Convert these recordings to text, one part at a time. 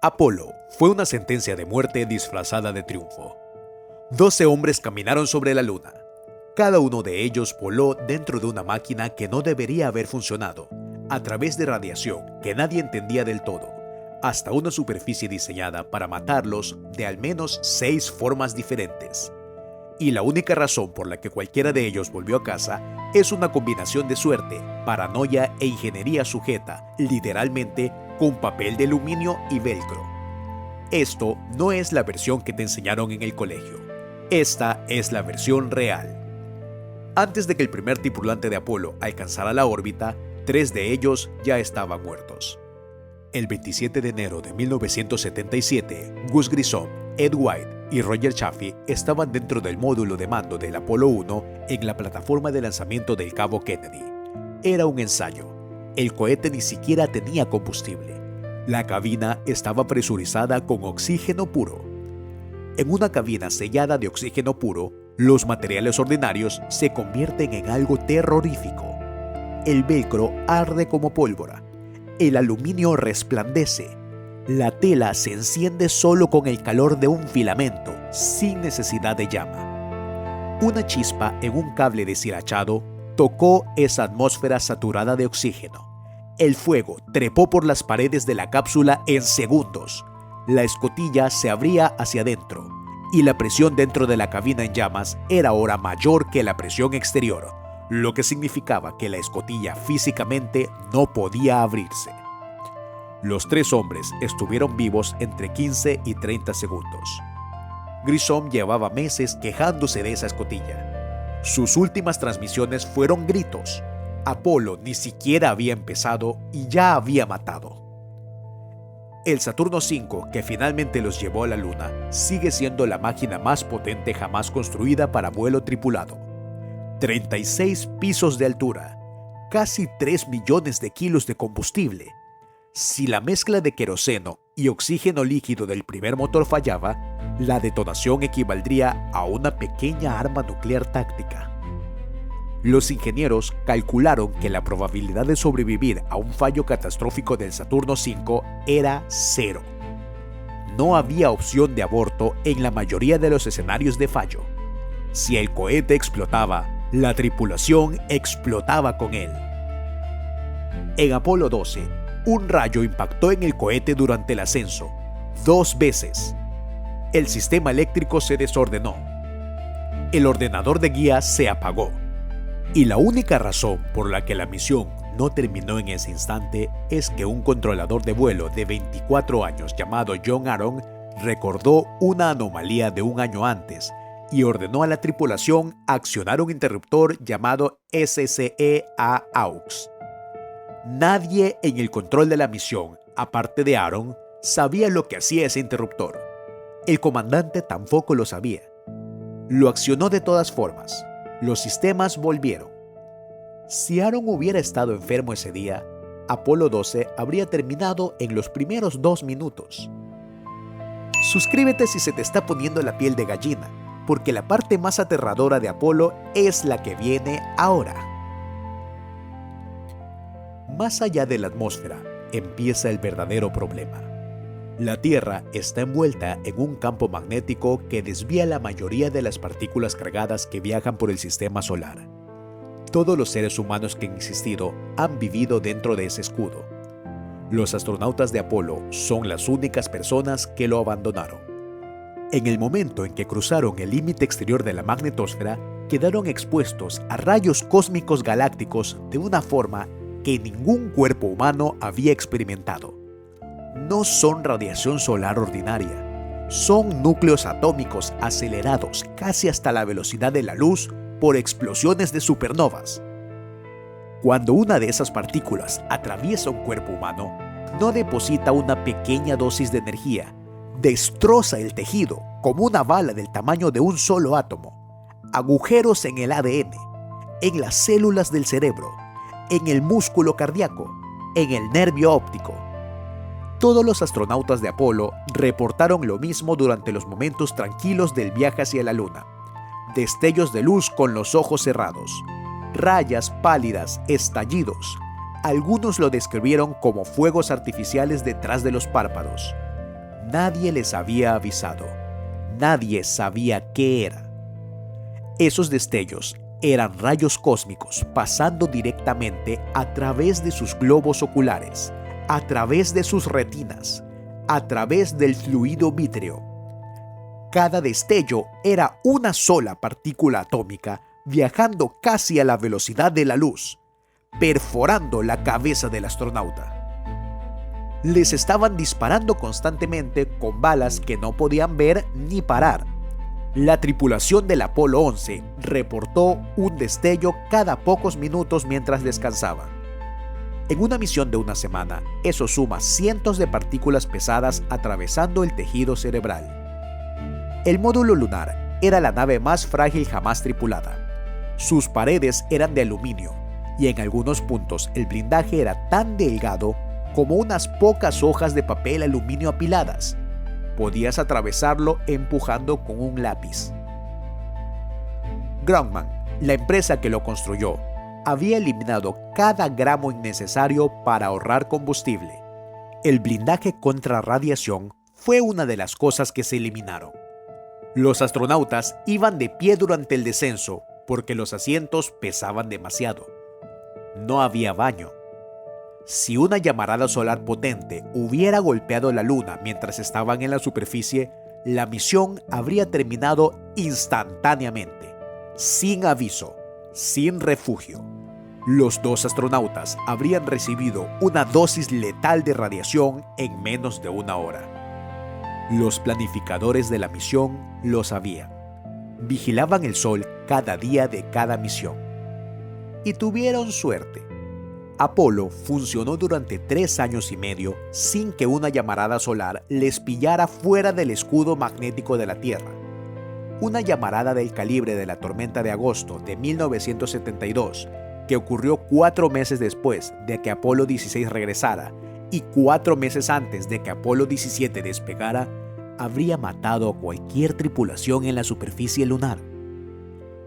Apolo fue una sentencia de muerte disfrazada de triunfo. 12 hombres caminaron sobre la luna. Cada uno de ellos voló dentro de una máquina que no debería haber funcionado, a través de radiación que nadie entendía del todo, hasta una superficie diseñada para matarlos de al menos 6 formas diferentes. Y la única razón por la que cualquiera de ellos volvió a casa es una combinación de suerte, paranoia e ingeniería sujeta, literalmente, con papel de aluminio y velcro. Esto no es la versión que te enseñaron en el colegio. Esta es la versión real. Antes de que el primer tripulante de Apolo alcanzara la órbita, 3 de ellos ya estaban muertos. El 27 de enero de 1977, Gus Grissom, Ed White y Roger Chaffee estaban dentro del módulo de mando del Apolo 1 en la plataforma de lanzamiento del Cabo Kennedy. Era un ensayo. El cohete ni siquiera tenía combustible. La cabina estaba presurizada con oxígeno puro. En una cabina sellada de oxígeno puro, los materiales ordinarios se convierten en algo terrorífico. El velcro arde como pólvora. El aluminio resplandece. La tela se enciende solo con el calor de un filamento, sin necesidad de llama. Una chispa en un cable deshilachado tocó esa atmósfera saturada de oxígeno. El fuego trepó por las paredes de la cápsula en segundos. La escotilla se abría hacia adentro, y la presión dentro de la cabina en llamas era ahora mayor que la presión exterior, lo que significaba que la escotilla físicamente no podía abrirse. Los 3 hombres estuvieron vivos entre 15 y 30 segundos. Grissom llevaba meses quejándose de esa escotilla. Sus últimas transmisiones fueron gritos. Apolo ni siquiera había empezado y ya había matado. El Saturno V, que finalmente los llevó a la Luna, sigue siendo la máquina más potente jamás construida para vuelo tripulado. 36 pisos de altura, casi 3 millones de kilos de combustible. Si la mezcla de queroseno y oxígeno líquido del primer motor fallaba, la detonación equivaldría a una pequeña arma nuclear táctica. Los ingenieros calcularon que la probabilidad de sobrevivir a un fallo catastrófico del Saturno V era 0. No había opción de aborto en la mayoría de los escenarios de fallo. Si el cohete explotaba, la tripulación explotaba con él. En Apolo 12, un rayo impactó en el cohete durante el ascenso, 2 veces. El sistema eléctrico se desordenó. El ordenador de guía se apagó. Y la única razón por la que la misión no terminó en ese instante es que un controlador de vuelo de 24 años llamado John Aaron recordó una anomalía de un año antes y ordenó a la tripulación accionar un interruptor llamado SCE-AUX. Nadie en el control de la misión, aparte de Aaron, sabía lo que hacía ese interruptor. El comandante tampoco lo sabía. Lo accionó de todas formas. Los sistemas volvieron. Si Aaron hubiera estado enfermo ese día, Apolo 12 habría terminado en los primeros 2 minutos. Suscríbete si se te está poniendo la piel de gallina, porque la parte más aterradora de Apolo es la que viene ahora. Más allá de la atmósfera, empieza el verdadero problema. La Tierra está envuelta en un campo magnético que desvía la mayoría de las partículas cargadas que viajan por el sistema solar. Todos los seres humanos que han existido han vivido dentro de ese escudo. Los astronautas de Apolo son las únicas personas que lo abandonaron. En el momento en que cruzaron el límite exterior de la magnetosfera, quedaron expuestos a rayos cósmicos galácticos de una forma que ningún cuerpo humano había experimentado. No son radiación solar ordinaria, son núcleos atómicos acelerados casi hasta la velocidad de la luz por explosiones de supernovas. Cuando una de esas partículas atraviesa un cuerpo humano, no deposita una pequeña dosis de energía, destroza el tejido como una bala del tamaño de un solo átomo, agujeros en el ADN, en las células del cerebro, en el músculo cardíaco, en el nervio óptico. Todos los astronautas de Apolo reportaron lo mismo durante los momentos tranquilos del viaje hacia la Luna. Destellos de luz con los ojos cerrados, rayas pálidas, estallidos. Algunos lo describieron como fuegos artificiales detrás de los párpados. nadie les había avisado. Nadie sabía qué era. Esos destellos eran rayos cósmicos pasando directamente a través de sus globos oculares, a través de sus retinas, a través del fluido vítreo. Cada destello era una sola partícula atómica viajando casi a la velocidad de la luz, perforando la cabeza del astronauta. Les estaban disparando constantemente con balas que no podían ver ni parar. La tripulación del Apolo 11 reportó un destello cada pocos minutos mientras descansaban. En una misión de una semana, eso suma cientos de partículas pesadas atravesando el tejido cerebral. El módulo lunar era la nave más frágil jamás tripulada. Sus paredes eran de aluminio y en algunos puntos el blindaje era tan delgado como unas pocas hojas de papel aluminio apiladas. Podías atravesarlo empujando con un lápiz. Grumman, la empresa que lo construyó, había eliminado cada gramo innecesario para ahorrar combustible. El blindaje contra radiación fue una de las cosas que se eliminaron. Los astronautas iban de pie durante el descenso porque los asientos pesaban demasiado. No había baño. Si una llamarada solar potente hubiera golpeado la Luna mientras estaban en la superficie, la misión habría terminado instantáneamente, sin aviso, sin refugio. Los dos astronautas habrían recibido una dosis letal de radiación en menos de una hora. Los planificadores de la misión lo sabían. Vigilaban el Sol cada día de cada misión. Y tuvieron suerte. Apolo funcionó durante 3 años y medio sin que una llamarada solar les pillara fuera del escudo magnético de la Tierra. Una llamarada del calibre de la tormenta de agosto de 1972, que ocurrió 4 meses después de que Apolo 16 regresara y 4 meses antes de que Apolo 17 despegara, habría matado a cualquier tripulación en la superficie lunar.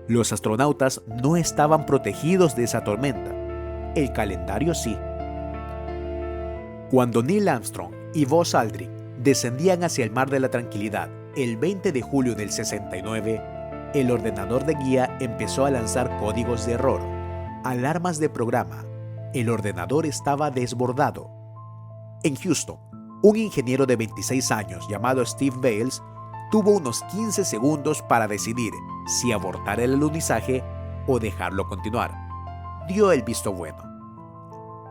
Los astronautas no estaban protegidos de esa tormenta. El calendario sí. Cuando Neil Armstrong y Buzz Aldrin descendían hacia el Mar de la Tranquilidad el 20 de julio del 69, el ordenador de guía empezó a lanzar códigos de error, alarmas de programa. El ordenador estaba desbordado. En Houston, un ingeniero de 26 años llamado Steve Bales tuvo unos 15 segundos para decidir si abortar el alunizaje o dejarlo continuar. Dio el visto bueno.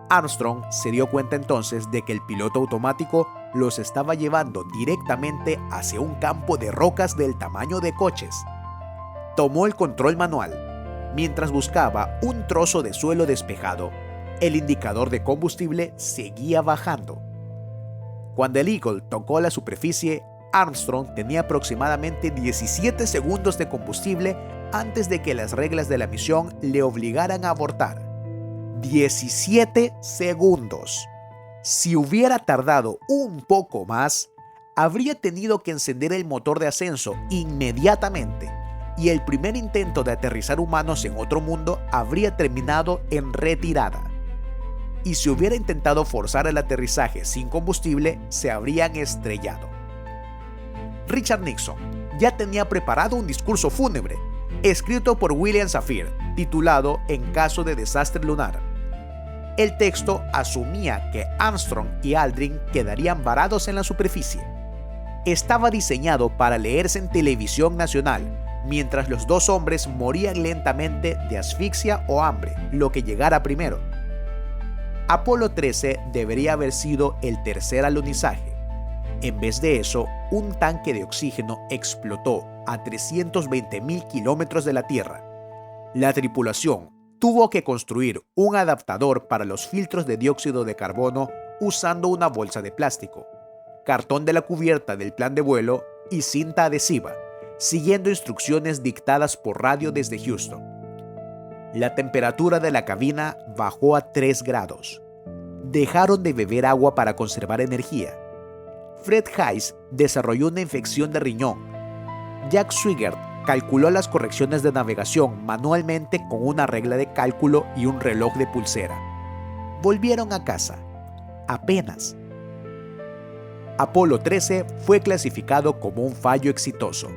Armstrong se dio cuenta entonces de que el piloto automático los estaba llevando directamente hacia un campo de rocas del tamaño de coches. Tomó el control manual. Mientras buscaba un trozo de suelo despejado, el indicador de combustible seguía bajando. Cuando el Eagle tocó la superficie, Armstrong tenía aproximadamente 17 segundos de combustible antes de que las reglas de la misión le obligaran a abortar. 17 segundos. Si hubiera tardado un poco más, habría tenido que encender el motor de ascenso inmediatamente y el primer intento de aterrizar humanos en otro mundo habría terminado en retirada. Y si hubiera intentado forzar el aterrizaje sin combustible, se habrían estrellado. Richard Nixon ya tenía preparado un discurso fúnebre, escrito por William Safire, titulado En caso de desastre lunar. El texto asumía que Armstrong y Aldrin quedarían varados en la superficie. Estaba diseñado para leerse en televisión nacional, mientras los dos hombres morían lentamente de asfixia o hambre, lo que llegara primero. Apolo 13 debería haber sido el tercer alunizaje. En vez de eso, un tanque de oxígeno explotó a 320.000 kilómetros de la Tierra. La tripulación tuvo que construir un adaptador para los filtros de dióxido de carbono usando una bolsa de plástico, cartón de la cubierta del plan de vuelo y cinta adhesiva, siguiendo instrucciones dictadas por radio desde Houston. La temperatura de la cabina bajó a 3 grados. Dejaron de beber agua para conservar energía. Fred Haise desarrolló una infección de riñón. Jack Swigert calculó las correcciones de navegación manualmente con una regla de cálculo y un reloj de pulsera. Volvieron a casa. Apenas. Apolo 13 fue clasificado como un fallo exitoso.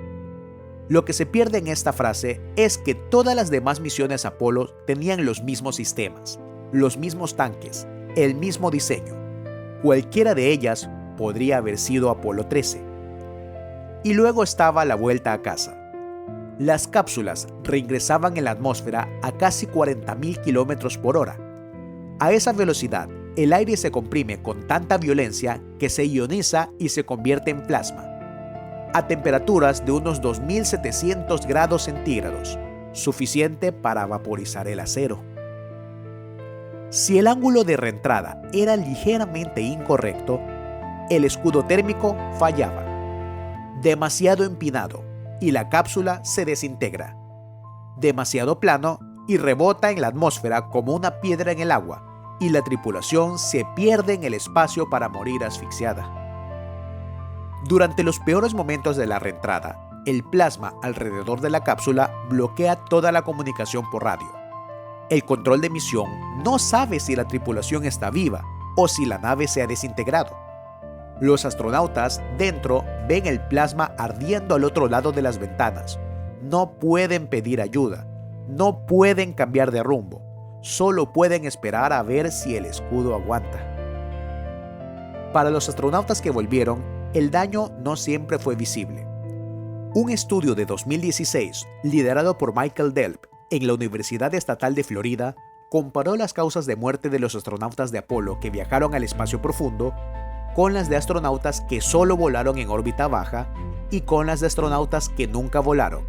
Lo que se pierde en esta frase es que todas las demás misiones Apolo tenían los mismos sistemas, los mismos tanques, el mismo diseño. Cualquiera de ellas podría haber sido Apolo 13. Y luego estaba la vuelta a casa. Las cápsulas reingresaban en la atmósfera a casi 40.000 km por hora. A esa velocidad, el aire se comprime con tanta violencia que se ioniza y se convierte en plasma, a temperaturas de unos 2.700 grados centígrados, suficiente para vaporizar el acero. Si el ángulo de reentrada era ligeramente incorrecto, el escudo térmico fallaba. Demasiado empinado y la cápsula se desintegra. Demasiado plano y rebota en la atmósfera como una piedra en el agua, y la tripulación se pierde en el espacio para morir asfixiada. Durante los peores momentos de la reentrada, el plasma alrededor de la cápsula bloquea toda la comunicación por radio. El control de misión no sabe si la tripulación está viva o si la nave se ha desintegrado. Los astronautas dentro ven el plasma ardiendo al otro lado de las ventanas. No pueden pedir ayuda, no pueden cambiar de rumbo, solo pueden esperar a ver si el escudo aguanta. Para los astronautas que volvieron, el daño no siempre fue visible. Un estudio de 2016, liderado por Michael Delp en la Universidad Estatal de Florida, comparó las causas de muerte de los astronautas de Apolo que viajaron al espacio profundo con las de astronautas que solo volaron en órbita baja y con las de astronautas que nunca volaron.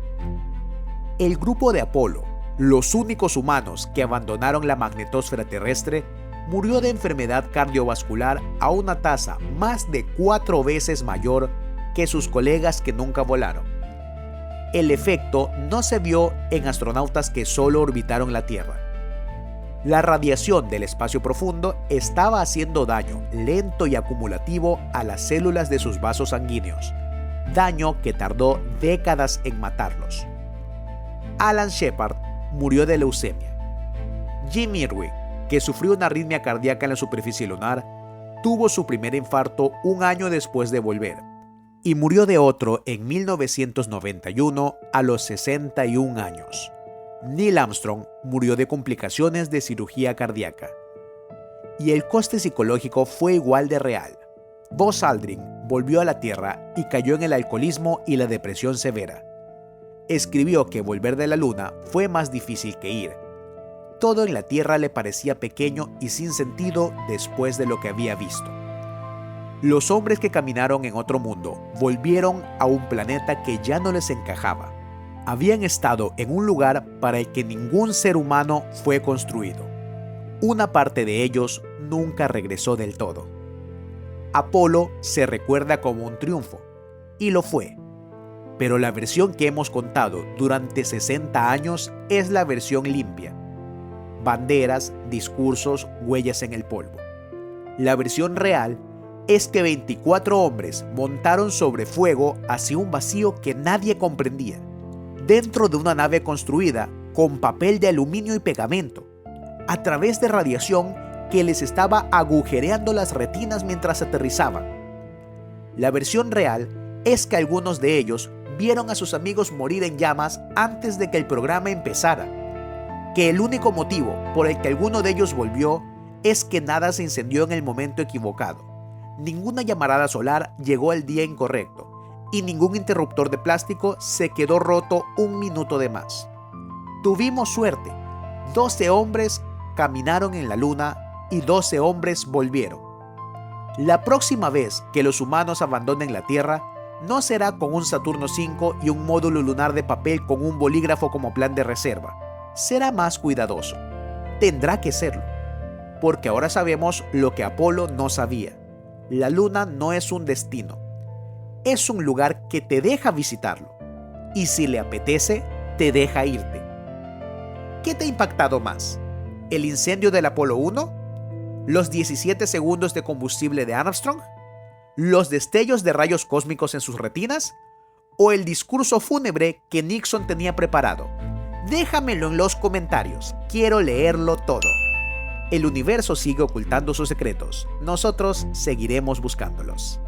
El grupo de Apolo, los únicos humanos que abandonaron la magnetosfera terrestre, murió de enfermedad cardiovascular a una tasa más de 4 veces mayor que sus colegas que nunca volaron. El efecto no se vio en astronautas que solo orbitaron la Tierra. La radiación del espacio profundo estaba haciendo daño lento y acumulativo a las células de sus vasos sanguíneos, daño que tardó décadas en matarlos. Alan Shepard murió de leucemia. Jim Irwin, que sufrió una arritmia cardíaca en la superficie lunar, tuvo su primer infarto un año después de volver, y murió de otro en 1991 a los 61 años. Neil Armstrong murió de complicaciones de cirugía cardíaca. Y el coste psicológico fue igual de real. Buzz Aldrin volvió a la Tierra y cayó en el alcoholismo y la depresión severa. Escribió que volver de la Luna fue más difícil que ir. Todo en la Tierra le parecía pequeño y sin sentido después de lo que había visto. Los hombres que caminaron en otro mundo volvieron a un planeta que ya no les encajaba. Habían estado en un lugar para el que ningún ser humano fue construido. Una parte de ellos nunca regresó del todo. Apolo se recuerda como un triunfo, y lo fue. Pero la versión que hemos contado durante 60 años es la versión limpia. Banderas, discursos, huellas en el polvo. La versión real es que 24 hombres montaron sobre fuego hacia un vacío que nadie comprendía, dentro de una nave construida con papel de aluminio y pegamento, a través de radiación que les estaba agujereando las retinas mientras aterrizaban. La versión real es que algunos de ellos vieron a sus amigos morir en llamas antes de que el programa empezara, que el único motivo por el que alguno de ellos volvió es que nada se incendió en el momento equivocado, ninguna llamarada solar llegó al día incorrecto y ningún interruptor de plástico se quedó roto un minuto de más. Tuvimos suerte, 12 hombres caminaron en la Luna y 12 hombres volvieron. La próxima vez que los humanos abandonen la Tierra, no será con un Saturno V y un módulo lunar de papel con un bolígrafo como plan de reserva. Será más cuidadoso. Tendrá que serlo. Porque ahora sabemos lo que Apolo no sabía. La Luna no es un destino. Es un lugar que te deja visitarlo. Y si le apetece, te deja irte. ¿Qué te ha impactado más? ¿El incendio del Apolo 1? ¿Los 17 segundos de combustible de Armstrong? ¿Los destellos de rayos cósmicos en sus retinas? ¿O el discurso fúnebre que Nixon tenía preparado? Déjamelo en los comentarios, quiero leerlo todo. El universo sigue ocultando sus secretos, nosotros seguiremos buscándolos.